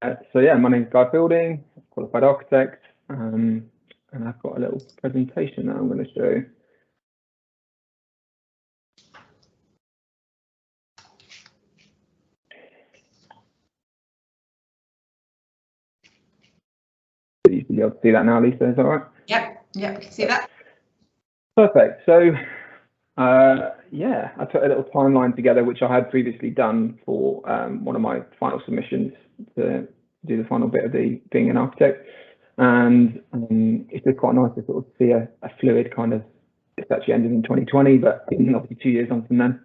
So yeah, my name's Guy Fielding, qualified architect, and I've got a little presentation that I'm going to show. You should be able to see that now, Lisa, is that right? Yep, we can see that. Perfect. So yeah, I put a little timeline together, which I had previously done for one of my final submissions to do the final bit of being an architect. And it's just quite nice to sort of see a fluid kind of, it's actually ended in 2020, but obviously 2 years on from then.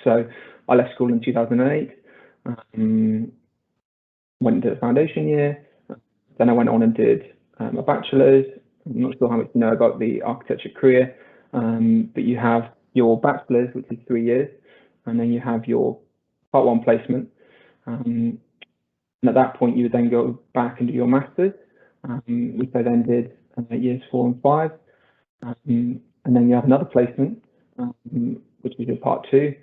So I left school in 2008, went into the foundation year, then I went on and did a bachelor's. I'm not sure how much you know about the architecture career, but you have your bachelor's, which is 3 years, and then you have your part 1 placement. And at that point, you would then go back and do your master's, which I then did years 4 and 5. And then you have another placement, which is your part 2.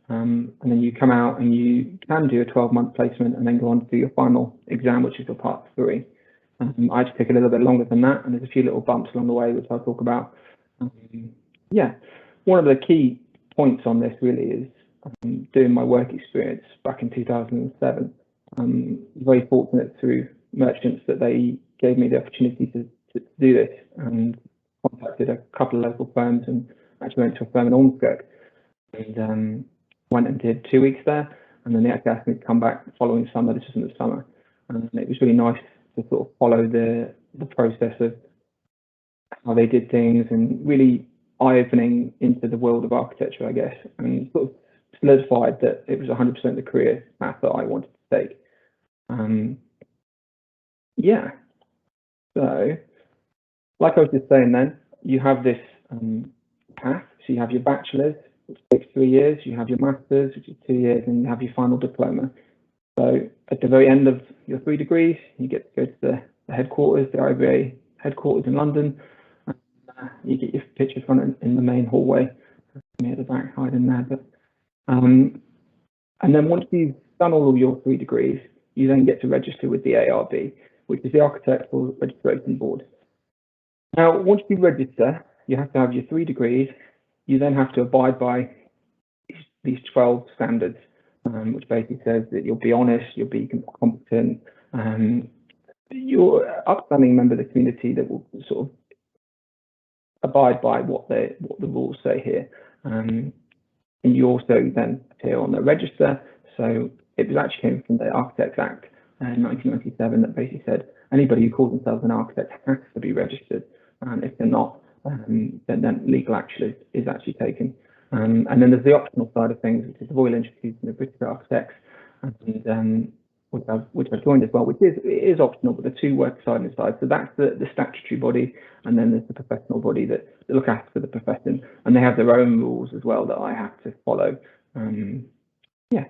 And then you come out and you can do a 12-month placement and then go on to do your final exam, which is your part 3. I had to take a little bit longer than that, and there's a few little bumps along the way, which I'll talk about. Yeah, one of the key points on this really is doing my work experience back in 2007. Very fortunate through merchants that they gave me the opportunity to do this, and contacted a couple of local firms and actually went to a firm in Ormskirk and went and did 2 weeks there, and then they actually asked me to come back the following summer. This was in the summer, and it was really nice to sort of follow the process of how they did things, and really eye-opening into the world of architecture, I guess, and sort of solidified that it was 100% the career path that I wanted to take. Yeah, so like I was just saying then, you have this path. So you have your bachelor's, which takes 3 years, you have your master's, which is 2 years, and you have your final diploma. So at the very end of your 3 degrees, you get to go to the headquarters, the IBA headquarters in London. You get your picture front in the main hallway, near the back, hiding there. But, and then once you've done all of your 3 degrees, you then get to register with the ARB, which is the Architectural Registration Board. Now, once you register, you have to have your 3 degrees. You then have to abide by these 12 standards, which basically says that you'll be honest, you'll be competent, you're an upstanding member of the community that will sort of abide by what the rules say here. And you also then appear on the register. So it actually came from the Architects Act in 1997 that basically said anybody who calls themselves an architect has to be registered, and if they're not, then legal action is actually taken. And then there's the optional side of things, which is the Royal Institute and the British Architects, and which I've joined as well, which is optional, but the two work side by side. So that's the statutory body, and then there's the professional body that look after the profession, and they have their own rules as well that I have to follow. Yeah.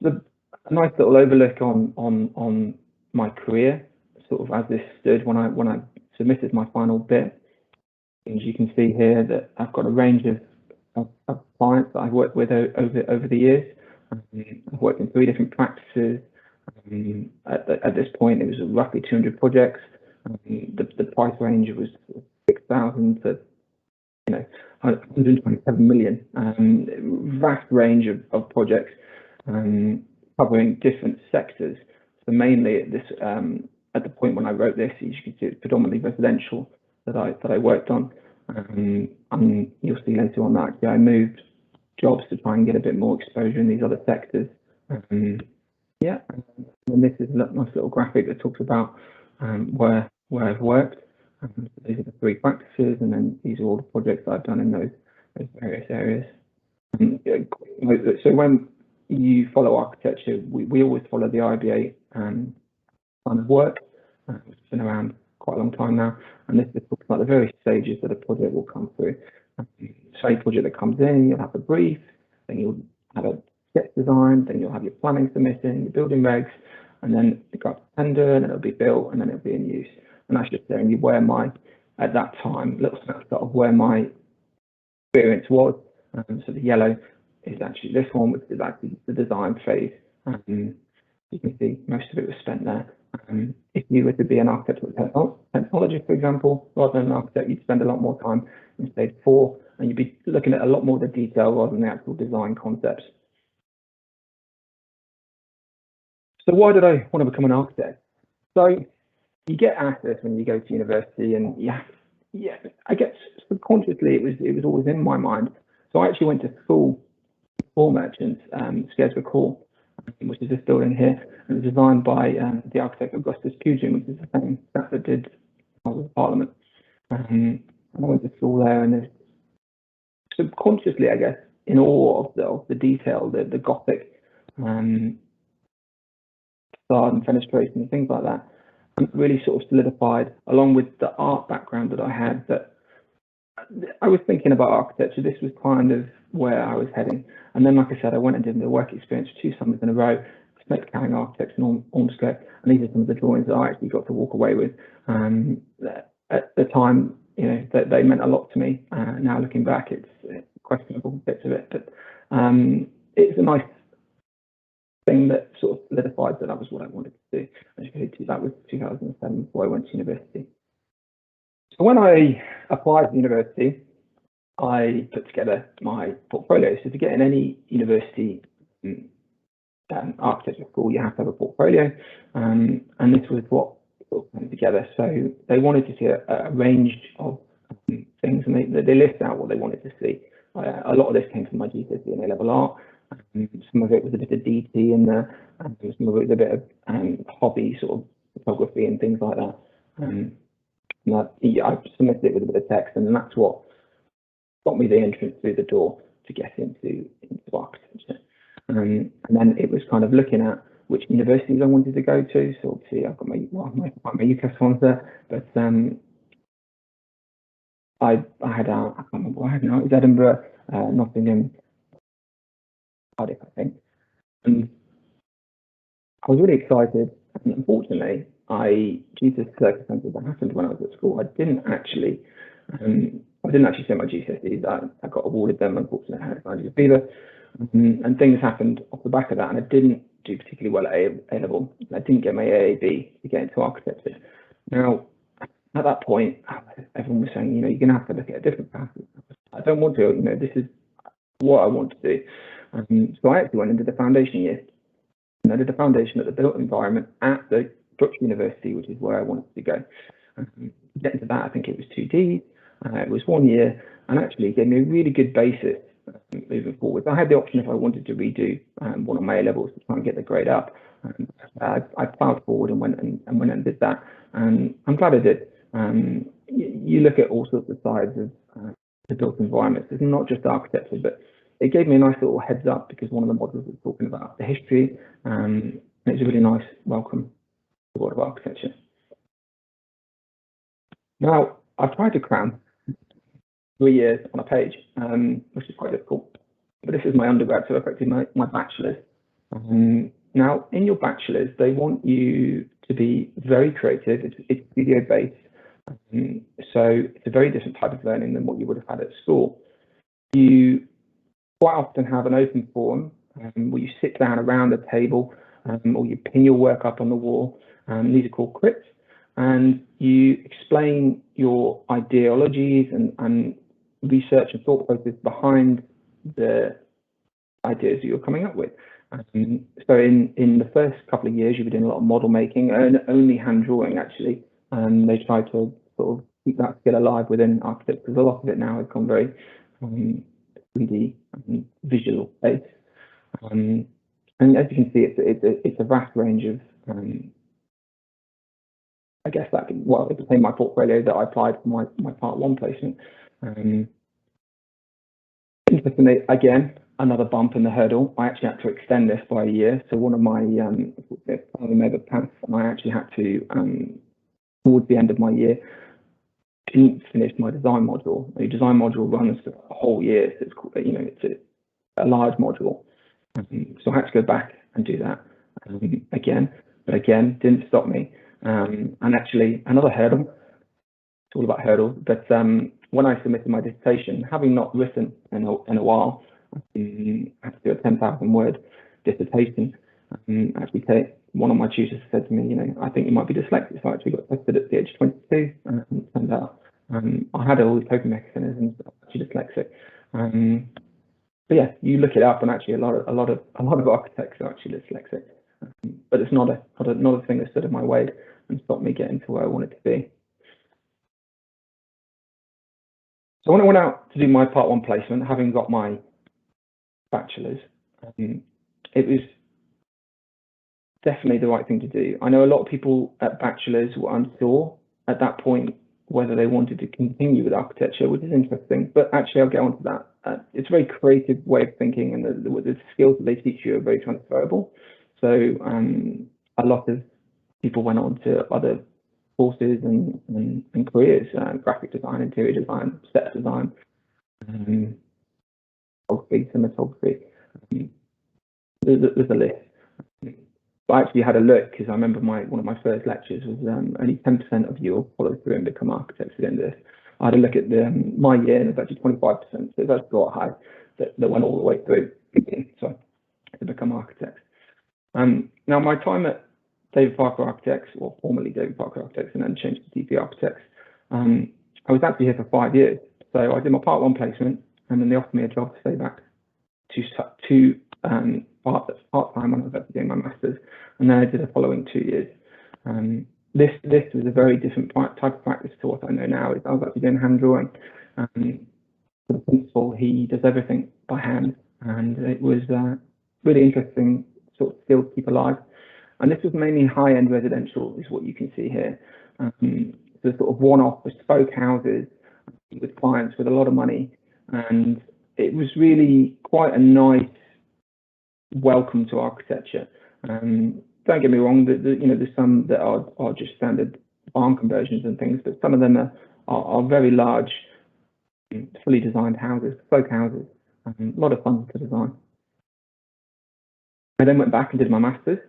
A nice little overlook on my career, sort of as this stood when I submitted my final bit. As you can see here, that I've got a range of clients that I've worked with over the years. I've worked in 3 different practices. At this point, it was roughly 200 projects. The price range was 6,000 to 127 million. Vast range of projects covering different sectors. So mainly at the point when I wrote this, as you can see, it's predominantly residential that I worked on. And you'll see later on that I moved jobs to try and get a bit more exposure in these other sectors. Yeah, and this is a nice little graphic that talks about where I've worked. These are the 3 practices, and then these are all the projects that I've done in those various areas. So when you follow architecture, we always follow the IBA kind of work, which has been around quite a long time now, and this talks about the various stages that a project will come through. So a project that comes in, you'll have a brief, then you'll have a sketch design, then you'll have your planning submission, your building regs, and then it goes to tender, and it'll be built, and then it'll be in use. And that's just showing you where at that time, little snapshot of where my experience was. So the yellow is actually this one, which is actually the design phase, You can see most of it was spent there. If you were to be an architect or technologist, for example, rather than an architect, you'd spend a lot more time in stage 4, and you'd be looking at a lot more of the detail rather than the actual design concepts. So why did I want to become an architect? So you get asked this when you go to university, and yeah, I guess subconsciously it was always in my mind. So I actually went to school for merchants, Scareswick Hall, which is this building here, and it was designed by the architect Augustus Pugin, which is the same that did Parliament. And I went to school there, and subconsciously, I guess, in awe of the detail, the Gothic facade and fenestration and things like that, and really sort of solidified, along with the art background that I had, that I was thinking about architecture. This was kind of where I was heading. And then, like I said, I went and did the work experience 2 summers in a row, Smith Carrying Architects in Ormskirk, and these are some of the drawings that I actually got to walk away with. At the time, you know, they meant a lot to me. Now looking back, it's questionable bits of it, but it's a nice thing that sort of solidified that was what I wanted to do. That was 2007 before I went to university. So when I applied to university, I put together my portfolio. So to get in any university architecture school, you have to have a portfolio, and this was what sort of came together. So they wanted to see a range of things, and they listed out what they wanted to see. A lot of this came from my GCSE and A-level art. Some of it was a bit of DT in there, and some of it was a bit of hobby sort of photography and things like that. I submitted it with a bit of text, and that's what got me the entrance through the door to get into architecture. And then it was kind of looking at which universities I wanted to go to. So obviously I've got my UCAS sponsor, but I had I can't remember what I had now. It was Edinburgh, Nottingham, Cardiff, I think. And I was really excited. And unfortunately, due to circumstances that happened when I was at school, I didn't actually say my GCSEs. I got awarded them. Unfortunately, I had a fever, and things happened off the back of that, and I didn't do particularly well at A-level. I didn't get my AAB to get into architecture. Now, at that point, everyone was saying, you know, you're going to have to look at a different path. I don't want to. You know, this is what I want to do. So I actually went and did the foundation year. And I did the foundation at the built environment at the Brookes University, which is where I wanted to go. To get into that, I think it was 2D. It was 1 year, and actually gave me a really good basis moving forward. I had the option if I wanted to redo one of my A-levels to try and get the grade up. I plowed forward and went and did that, and I'm glad I did. You look at all sorts of sides of the built environments. It's not just architecture, but it gave me a nice little heads up because one of the modules was talking about the history, and it's a really nice welcome to the world of architecture. Now, I've tried to cram 3 years on a page, which is quite difficult. But this is my undergrad, so effectively my bachelor's. Now, in your bachelor's, they want you to be very creative. It's studio-based, so it's a very different type of learning than what you would have had at school. You quite often have an open forum where you sit down around a table, or you pin your work up on the wall. These are called crits, and you explain your ideologies and research and thought process behind the ideas that you're coming up with. So in the first couple of years, you'll be doing a lot of model making, and only hand drawing actually. They try to sort of keep that skill alive within architecture, because a lot of it now has gone very 3D and visual based. And as you can see, it's a vast range of I guess that it became my portfolio that I applied for my part 1 placement. Interestingly, again, another bump in the hurdle. I actually had to extend this by a year. So one of my family member pants, and I actually had to, towards the end of my year, didn't finish my design module. The design module runs for a whole year. So it's a large module. So I had to go back and do that again. But again, didn't stop me. And actually, another hurdle. It's all about hurdles. But when I submitted my dissertation, having not written in a while, I had to do a 10,000 word dissertation. Actually, one of my tutors said to me, you know, I think you might be dyslexic. So I actually got tested at the age of 22, and it turned out I had all these coping mechanisms, but I was actually dyslexic. But yeah, you look it up, and actually a lot of architects are actually dyslexic. But it's not a thing that stood in my way and stopped me getting to where I wanted to be. So when I went out to do my Part 1 placement, having got my bachelor's, it was definitely the right thing to do. I know a lot of people at bachelor's were unsure at that point whether they wanted to continue with architecture, which is interesting, but actually I'll get onto that. It's a very creative way of thinking, and the skills that they teach you are very transferable. So a lot of people went on to other courses and careers, graphic design, interior design, set design, photography, cinematography. There's a list. I actually had a look, because I remember one of my first lectures was only 10% of you will follow through and become architects at the end of this. I had a look at my year, and it's actually 25%, so that's got high that went all the way through so to become architects. Now my time at David Parker Architects, or formerly David Parker Architects, and then changed to DP Architects, I was actually here for 5 years. So I did my Part 1 placement, and then they offered me a job to stay back to part-time when I was actually doing my Masters, and then I did the following 2 years. This was a very different type of practice to what I know now. I was actually doing hand drawing. The principal, he does everything by hand, and it was really interesting sort of skill to keep alive. And this was mainly high-end residential, is what you can see here. So sort of one-off bespoke houses with clients with a lot of money, and it was really quite a nice welcome to architecture. Don't get me wrong, you know, there's some that are just standard barn conversions and things, but some of them are very large, fully designed houses, bespoke houses. A lot of fun to design. I then went back and did my Masters.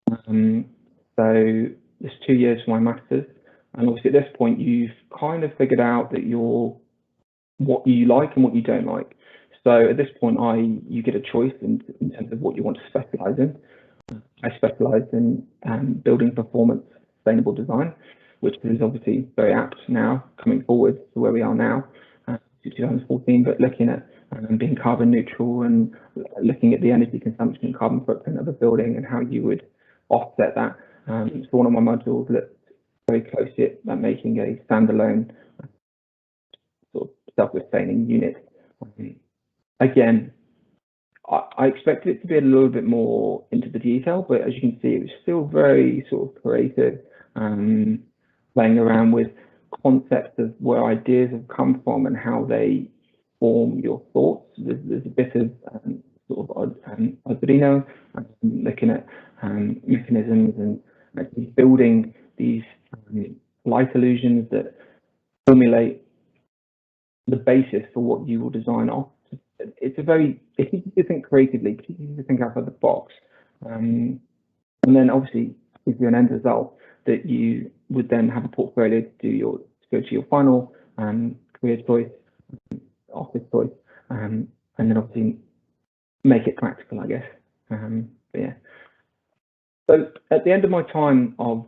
So there's 2 years for my Masters, and obviously at this point you've kind of figured out that what you like and what you don't like. So at this point you get a choice in terms of what you want to specialise in. I specialised in building performance sustainable design, which is obviously very apt now coming forward to where we are now, 2014, but looking at being carbon neutral and looking at the energy consumption and carbon footprint of a building and how you would offset that. So one of my modules looked very closely at making a standalone sort of self-sustaining unit. Again, I expected it to be a little bit more into the detail, but as you can see, it was still very sort of creative, playing around with concepts of where ideas have come from and how they form your thoughts. There's a bit of sort of Arduino, looking at mechanisms and actually building these light illusions that formulate the basis for what you will design off. It's easy to think creatively, but it's easy to think outside the box. And then obviously gives you an end result that you would then have a portfolio to go to your final career choice, office choice, and then obviously make it practical, I guess. But yeah. So at the end of my time of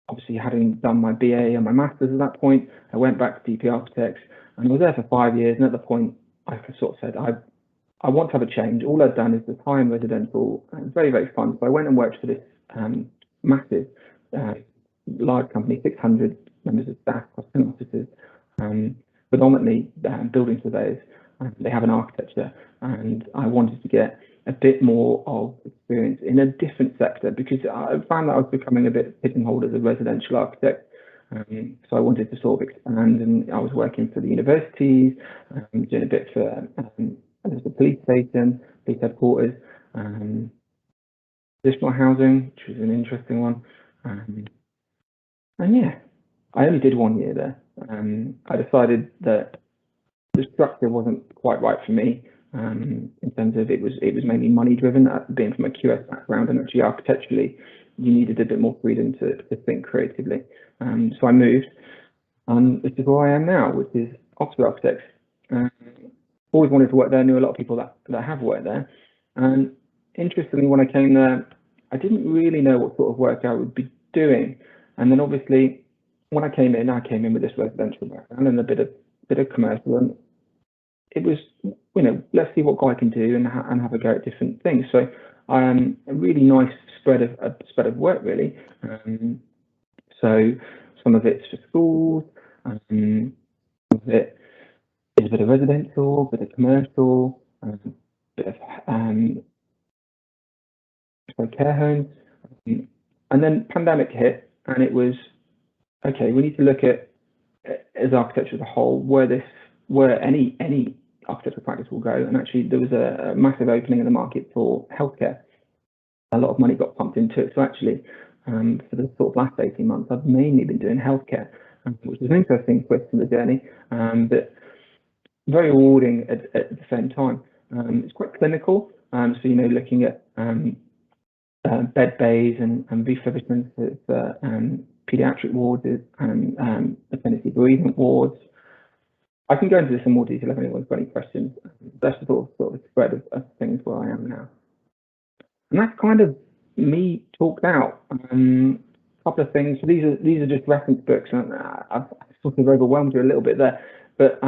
obviously having done my BA and my Masters at that point, I went back to DP Architects and I was there for 5 years. And at the point, I sort of said, I want to have a change. All I've done is this high-end residential, and very, very fun. So I went and worked for this massive, large company, 600 members of staff across 10 offices, predominantly building surveyors. They have an architecture, and I wanted to get a bit more of experience in a different sector because I found that I was becoming a bit pigeonholed as a residential architect. So I wanted to sort of expand, and I was working for the universities, doing a bit for the police station, police headquarters, additional housing, which was an interesting one. And yeah, I only did 1 year there. I decided that the structure wasn't quite right for me. In terms of it was mainly money driven, being from a QS background, and actually architecturally you needed a bit more freedom to think creatively. So I moved, and this is where I am now, which is Oxford Architects. Always wanted to work there, knew a lot of people that have worked there, and interestingly, when I came there, I didn't really know what sort of work I would be doing. And then obviously, when I came in with this residential background and a bit of commercial, and it was, let's see what guy can do and have a go at different things. So a really nice spread of work, really. So some of it's for schools, some of it is a bit of residential, a bit of commercial, a bit of care homes. And then pandemic hit, and it was, okay, we need to look at, as architecture as a whole, where any architectural practice will go. And actually, there was a massive opening in the market for healthcare. A lot of money got pumped into it. So actually, for the sort of last 18 months, I've mainly been doing healthcare, which is an interesting twist in the journey, but very rewarding at the same time. It's quite clinical, so looking at bed bays and refurbishments of paediatric wards and maternity bereavement wards. I can go into this in more detail if anyone's got any questions. That's the sort of spread of things where I am now. And that's kind of me talked out. A couple of things. So these are just reference books, and I've sort of overwhelmed you a little bit there. But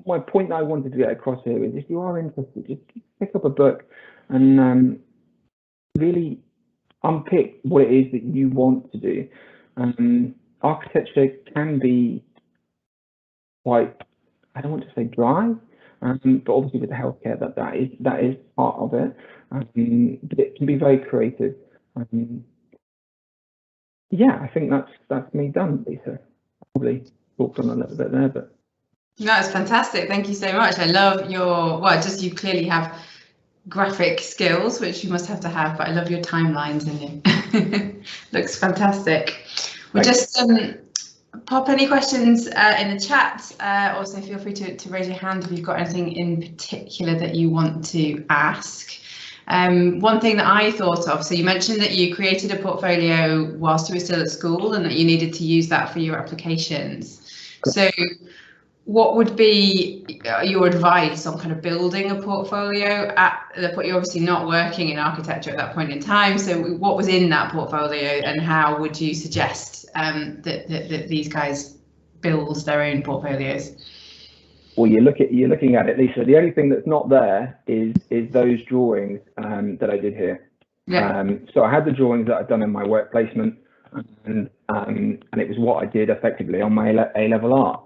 my point that I wanted to get across here is, if you are interested, just pick up a book and really unpick what it is that you want to do. Architecture can be quite, I don't want to say dry, but obviously with the healthcare, that is part of it. But it can be very creative. Yeah, I think that's me done, Lisa. Probably talked on a little bit there, but that's fantastic. Thank you so much. I love your, you clearly have graphic skills, which you must have to have, but I love your timelines and it looks fantastic. We'll just pop any questions in the chat. Also feel free to raise your hand if you've got anything in particular that you want to ask. One thing that I thought of, so you mentioned that you created a portfolio whilst you were still at school and that you needed to use that for your applications. So what would be your advice on kind of building a portfolio at the point? You're obviously not working in architecture at that point in time. So what was in that portfolio, and how would you suggest that these guys build their own portfolios? Well, you're looking at it, Lisa. The only thing that's not there is those drawings that I did here. Yeah. So I had the drawings that I'd done in my work placement, and it was what I did effectively on my A-level art.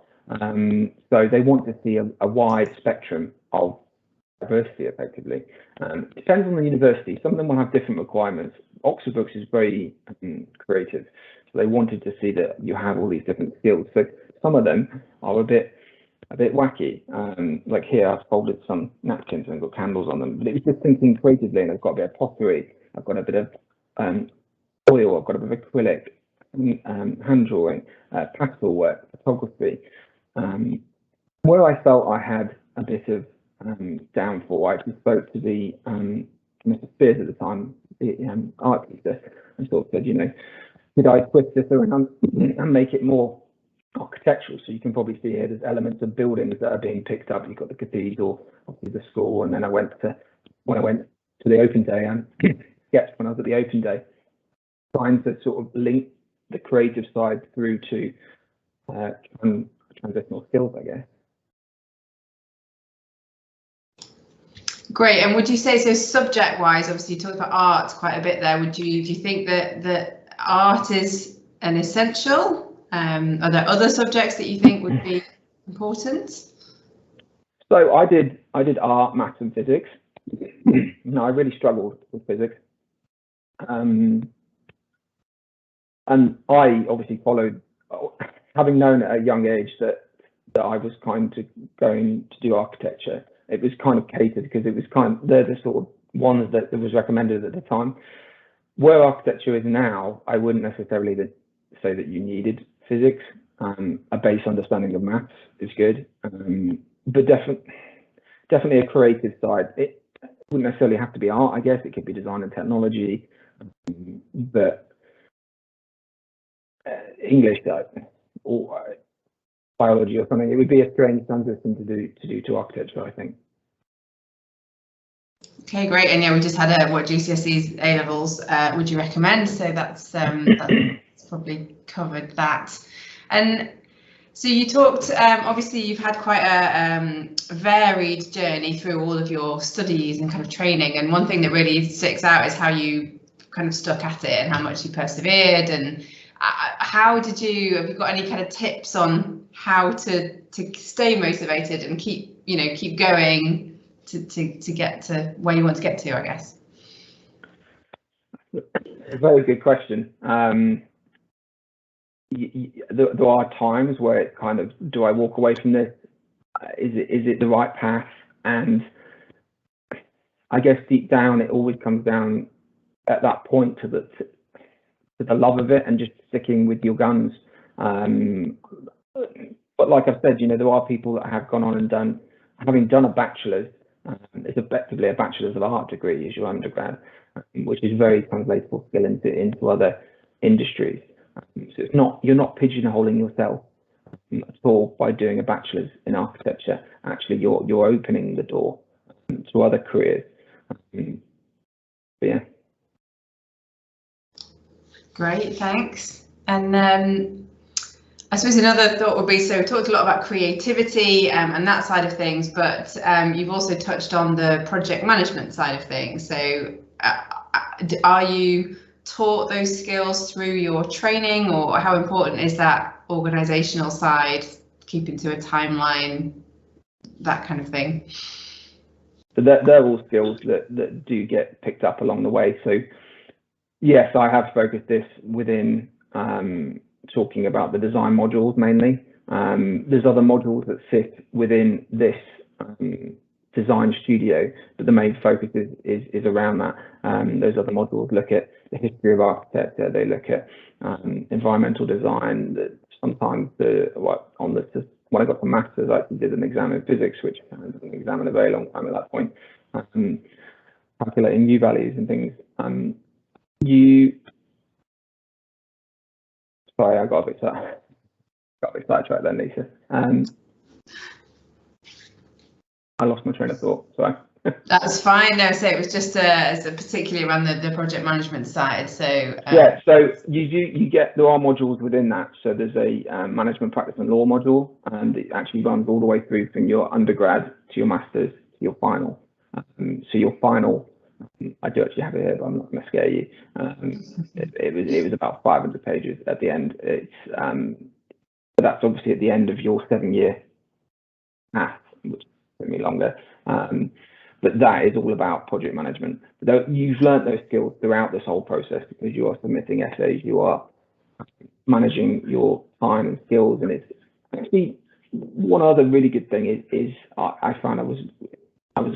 So they want to see a wide spectrum of diversity, effectively. Depends on the university. Some of them will have different requirements. Oxford Brookes is very creative, so they wanted to see that you have all these different skills. So some of them are a bit wacky. Like here, I've folded some napkins and got candles on them, but it was just thinking creatively, and I've got a bit of pottery, I've got a bit of oil, I've got a bit of acrylic, hand drawing, pastel work, photography. Where I felt I had a bit of downfall, I actually spoke to the Mr. Spears at the time, the art teacher, and sort of said, could I twist this around and make it more architectural? So you can probably see here there's elements of buildings that are being picked up. You've got the cathedral, obviously the school, and then when I went to the open day and sketched when I was at the open day, trying to sort of link the creative side through to transitional skills, I guess. Great. And would you say, so subject-wise, obviously you talked about art quite a bit there. Do you think that art is an essential? Are there other subjects that you think would be important? So I did art, maths, and physics. No, I really struggled with physics. And I obviously followed, having known at a young age that I was kind of going to do architecture. It was kind of catered because it was they're the sort of ones that was recommended at the time. Where architecture is now, I wouldn't necessarily say that you needed physics. A base understanding of maths is good, but definitely a creative side. It wouldn't necessarily have to be art, I guess. It could be design and technology, but English or biology or something. It would be a strange transition to do to architecture, I think. Okay, great. And yeah, we just had what GCSEs, A levels would you recommend? So that's probably covered that. And so you talked, obviously you've had quite a varied journey through all of your studies and kind of training. And one thing that really sticks out is how you kind of stuck at it and how much you persevered. And have you got any kind of tips on how to stay motivated and keep going to get to where you want to get to, I guess? A very good question. There are times where it's kind of, do I walk away from this? Is it the right path? And I guess deep down, it always comes down at that point to the love of it and just sticking with your guns. But like I've said, there are people that have gone on and having done a bachelor's. It's effectively a bachelor's of art degree as your undergrad, which is very translatable skill into other industries. So you're not pigeonholing yourself at all by doing a bachelor's in architecture. Actually, you're opening the door to other careers. But yeah. Great, thanks. And I suppose another thought would be, so we talked a lot about creativity and that side of things, but you've also touched on the project management side of things. So are you taught those skills through your training, or how important is that organizational side, keeping to a timeline, that kind of thing? So they're all skills that do get picked up along the way. So yes, I have focused this within talking about the design modules mainly. There's other modules that sit within this design studio, but the main focus is around that. Those other modules look at the history of architecture. They look at environmental design. Sometimes when I got to masters, I actually did an exam in physics, which I didn't examine a very long time at that point, calculating U values and things. Sorry, I got a bit sidetracked then, Lisa. I lost my train of thought. Sorry. That's fine. No, so it was just particularly around the project management side. So yeah, so there are modules within that. So there's a management practice and law module, and it actually runs all the way through from your undergrad to your masters to your final. So your final, I do actually have it here, but I'm not going to scare you. It was about 500 pages at the end. But that's obviously at the end of your 7-year path, which took me longer. But that is all about project management. You've learned those skills throughout this whole process, because you are submitting essays, you are managing your time and skills. And it's actually one other really good thing is I found I was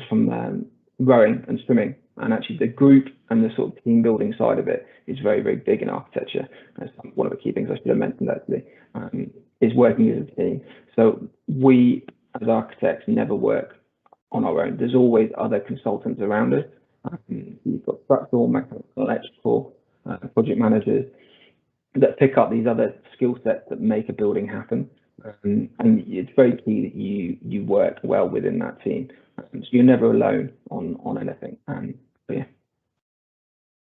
from rowing and swimming, and actually the group and the sort of team building side of it is very, very big in architecture. That's one of the key things I should have mentioned actually, is working as a team. So we as architects never work on our own. There's always other consultants around us. You've got structural, mechanical, electrical, project managers that pick up these other skill sets that make a building happen. And it's very key that you work well within that team. So you're never alone on anything. So yeah.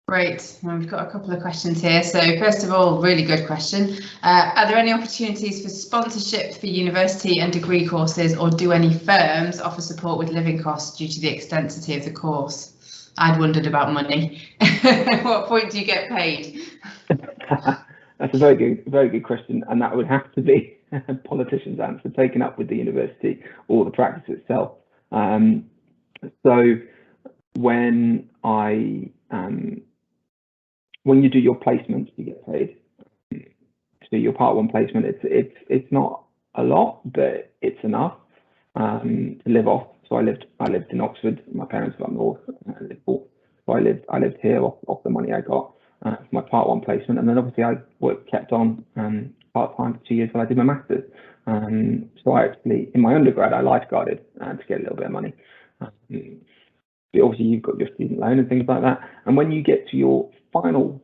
Great. Well, we've got a couple of questions here. So first of all, really good question. Are there any opportunities for sponsorship for university and degree courses, or do any firms offer support with living costs due to the extensity of the course? I'd wondered about money. What point do you get paid? That's a very good question, and that would have to be a politician's answer, taken up with the university or the practice itself. So when you do your placement, you get paid. So your part 1 placement, it's not a lot, but it's enough to live off. So I lived in Oxford. My parents were up north. So I lived here off the money I got for my part 1 placement, and then obviously I kept on part time for 2 years while I did my masters. So I actually, in my undergrad, I lifeguarded to get a little bit of money. But obviously you've got your student loan and things like that. And when you get to your final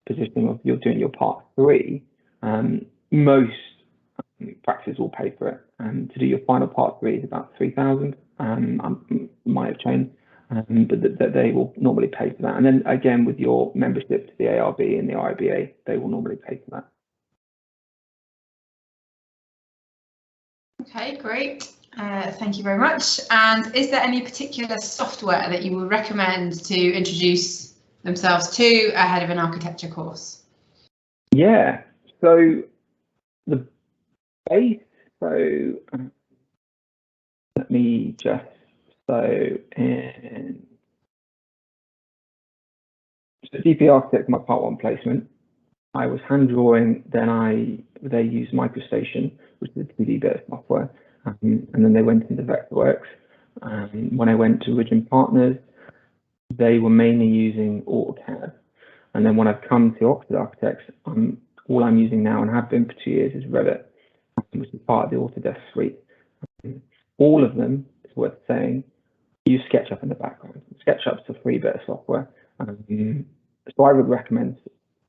position of you're doing your part 3, most practices will pay for it. And to do your final part 3 is about 3,000. I might have changed. but that they will normally pay for that. And then again, with your membership to the ARB and the IBA, they will normally pay for that. Okay, great. Thank you very much. And is there any particular software that you would recommend to introduce themselves to ahead of an architecture course? Yeah, so the base, so let me just, so DP Architect, my part 1 placement, I was hand drawing, then they used MicroStation, which is a 2D bit of software, and then they went into Vectorworks. When I went to Origin Partners, they were mainly using AutoCAD. And then when I've come to Oxford Architects, all I'm using now and have been for 2 years is Revit, which is part of the Autodesk suite. All of them, it's worth saying, use SketchUp in the background. SketchUp's a free bit of software. So I would recommend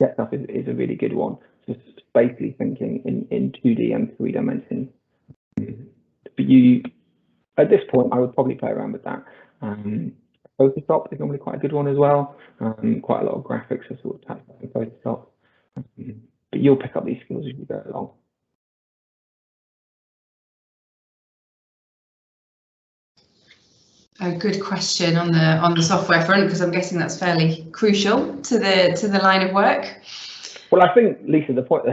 SketchUp is a really good one. Just basically thinking in 2D and 3 dimensions. But at this point, I would probably play around with that. Photoshop is normally quite a good one as well. Quite a lot of graphics are sort of tapped in Photoshop. But you'll pick up these skills as you go along. A good question on the software front, because I'm guessing that's fairly crucial to the line of work. Well, I think, Lisa, the point,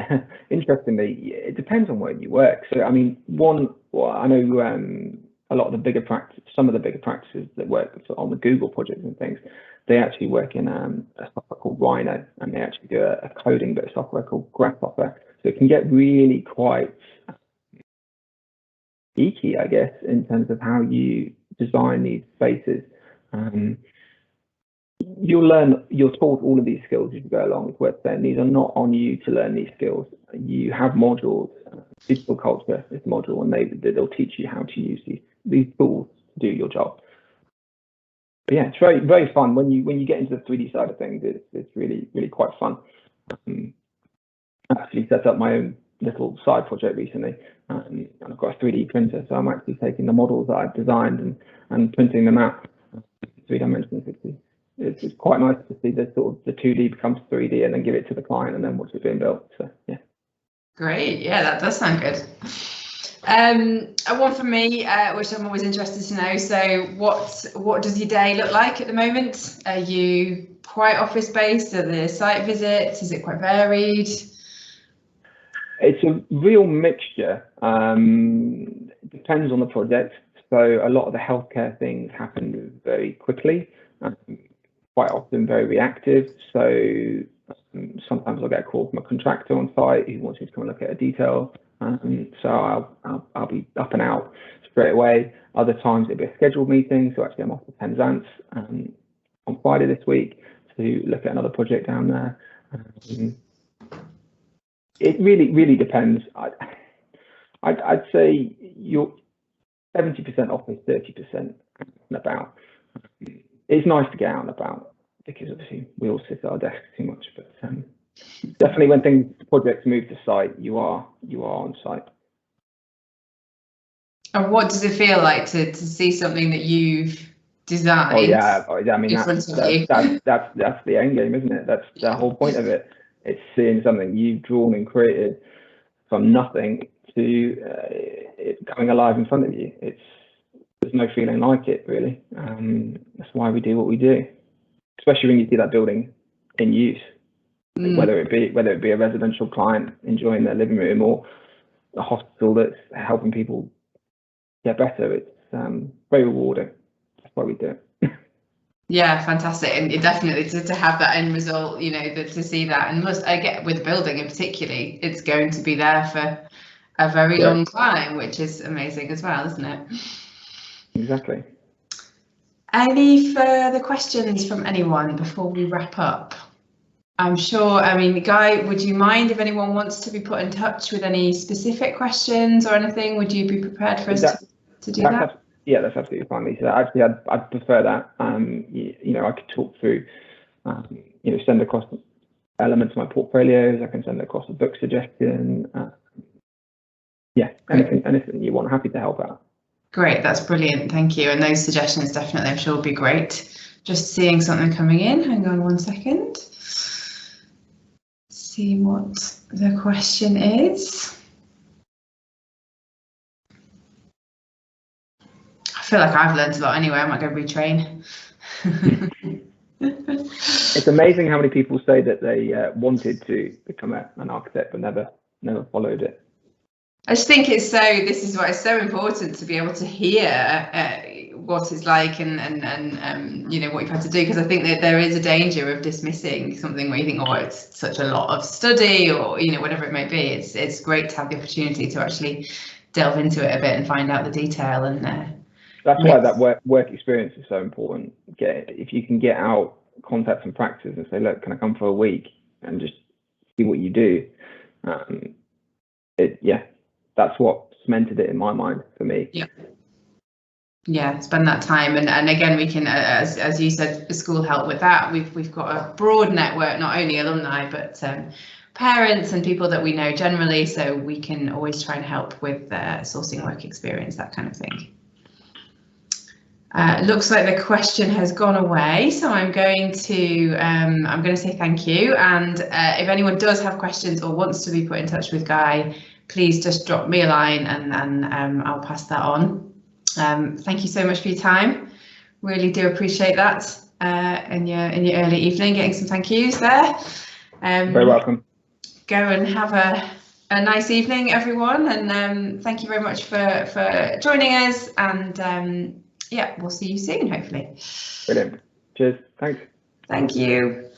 interestingly, it depends on where you work. So, I mean, I know a lot of the bigger some of the bigger practices that work on the Google projects and things, they actually work in a software called Rhino, and they actually do a coding bit of software called Grasshopper. So it can get really quite geeky, I guess, in terms of how you design these spaces. You're taught all of these skills as you go along. It's worth saying these are not on you to learn these skills. You have modules. Digital culture is a module, and they'll teach you how to use these tools to do your job. But yeah, it's very, very fun when you get into the 3D side of things. It's really, really quite fun. I actually set up my own little side project recently, and I've got a 3D printer, so I'm actually taking the models that I've designed and printing them out in 3 dimensions. It's quite nice to see the sort of the 2D becomes 3D and then give it to the client and then watch it being built. So yeah. Great, yeah, that does sound good. One from me, which I'm always interested to know. So what does your day look like at the moment? Are you quite office based? Are there site visits? Is it quite varied? It's a real mixture. It depends on the project. So a lot of the healthcare things happen very quickly. Quite often very reactive. So sometimes I'll get a call from a contractor on site who wants me to come and look at a detail. So I'll be up and out straight away. Other times it'll be a scheduled meeting. So actually I'm off to Penzance on Friday this week to look at another project down there. It really depends. I'd say you're 70% office, 30% out and about. It's nice to get out and about because obviously we all sit at our desks too much, but definitely when projects move to site, you are on site. And what does it feel like to see something that you've designed? Oh yeah, I mean that's the end game, isn't it? That's the whole point of it. It's seeing something you've drawn and created from nothing to it coming alive in front of you. There's no feeling like it really. That's why we do what we do, especially when you see that building in use, whether it be a residential client enjoying their living room or a hospital that's helping people get better. It's very rewarding. That's why we do it. Yeah, fantastic, and definitely to have that end result, you know, to see that, and I get with building in particularly, it's going to be there for a very long time, which is amazing as well, isn't it? Exactly. Any further questions from anyone before we wrap up? I'm sure, I mean, Guy, would you mind if anyone wants to be put in touch with any specific questions or anything? Would you be prepared for us to do that? Yeah, that's absolutely fine, Lisa. Actually, I'd prefer that. You know, I could talk through, you know, send across elements of my portfolios. I can send across a book suggestion. Yeah, anything you want, happy to help out. Great, that's brilliant, thank you. And those suggestions definitely, I'm sure, will be great. Just seeing something coming in, hang on 1 second. See what the question is. I feel like I've learned a lot anyway, I might go retrain. It's amazing how many people say that they wanted to become an architect but never followed it. I just think this is why it's so important to be able to hear what it's like and you know, what you've had to do, because I think that there is a danger of dismissing something where you think, oh, it's such a lot of study, or, you know, whatever it may be. It's great to have the opportunity to actually delve into it a bit and find out the detail. And that's why that work experience is so important. If you can get out, contact some practice and say, look, can I come for a week and just see what you do? That's what cemented it in my mind for me. Yeah, spend that time, and again, we can, as you said, the school help with that. We've got a broad network, not only alumni but parents and people that we know generally, so we can always try and help with sourcing work experience, that kind of thing. Looks like the question has gone away, so I'm going to say thank you, and if anyone does have questions or wants to be put in touch with Guy, please just drop me a line and I'll pass that on. Thank you so much for your time. Really do appreciate that in your early evening, getting some thank yous there. Very welcome. Go and have a nice evening, everyone, and thank you very much for joining us, and yeah, we'll see you soon, hopefully. Brilliant. Cheers. Thanks. Thank you.